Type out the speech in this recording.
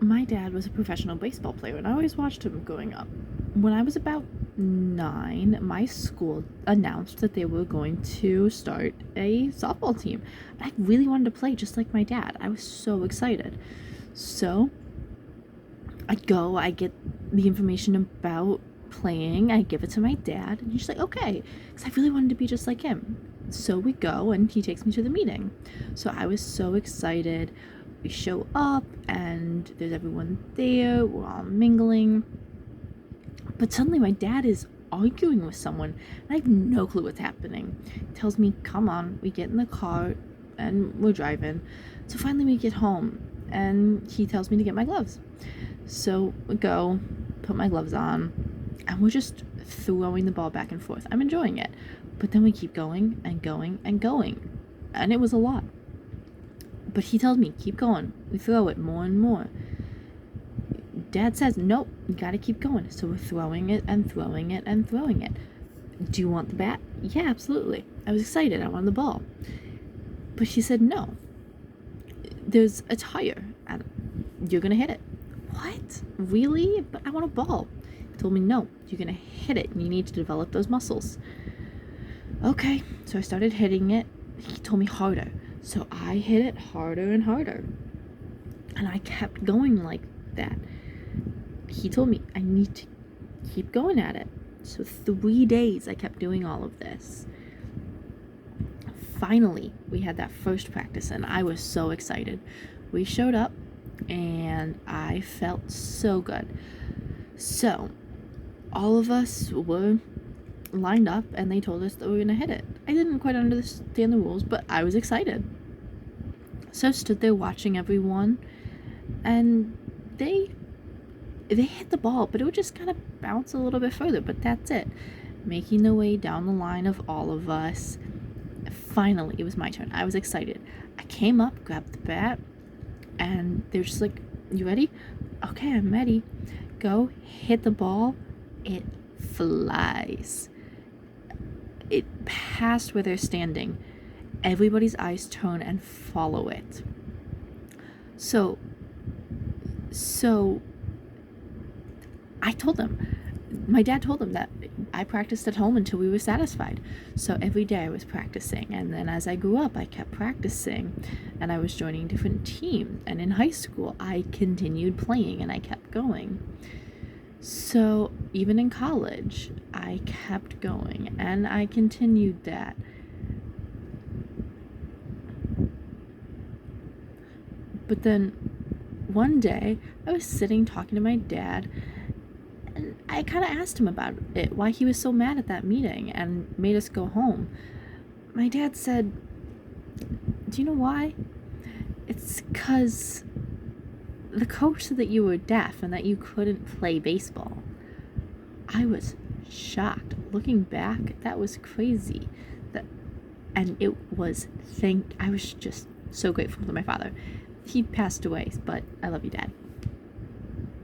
my dad was a professional baseball player, and I always watched him growing up. When I was about 9, my school announced that they were going to start a softball team. I really wanted to play just like my dad. I was so excited. So I go, I get the information about playing, I give it to my dad, and he's like, okay, because I really wanted to be just like him. So we go, and he takes me to the meeting. So I was so excited. We show up, and there's everyone there, we're all mingling. But suddenly my dad is arguing with someone, and I have no clue what's happening. He tells me, come on, we get in the car, and we're driving. So finally we get home, and he tells me to get my gloves. So we go, put my gloves on, and we're just throwing the ball back and forth. I'm enjoying it. But then we keep going and going and going. And it was a lot. But he tells me, keep going. We throw it more and more. Dad says, nope, you gotta keep going. So we're throwing it and throwing it and throwing it. Do you want the bat? Yeah, absolutely. I was excited. I wanted the ball. But she said, no. There's a tire, and you're gonna hit it. What? Really? But I want a ball. He told me, no, you're gonna hit it, and you need to develop those muscles. Okay, so I started hitting it. He told me harder. So I hit it harder and harder. And I kept going like that. He told me I need to keep going at it. So 3 days I kept doing all of this. Finally, we had that first practice, and I was so excited. We showed up, and I felt so good. So all of us were lined up, and they told us that we were gonna hit it. I didn't quite understand the rules, but I was excited. So I stood there watching everyone, and they hit the ball, but it would just kind of bounce a little bit further, but that's it. Making their way down the line of all of us. Finally, it was my turn. I was excited. I came up, grabbed the bat, and they're just like, you ready? Okay, I'm ready. Go, hit the ball. It flies. It passed where they're standing. Everybody's eyes turn and follow it. So I told them, my dad told them that I practiced at home until we were satisfied. So every day I was practicing, and then as I grew up I kept practicing, and I was joining different teams, and in high school I continued playing and I kept going. So even in college I kept going and I continued that. But then one day I was sitting talking to my dad, and I kind of asked him about it, why he was so mad at that meeting and made us go home. My dad said, do you know why? It's because the coach said that you were deaf and that you couldn't play baseball. I was shocked. Looking back, that was crazy. And it was, I was just so grateful to my father. He passed away, but I love you, Dad.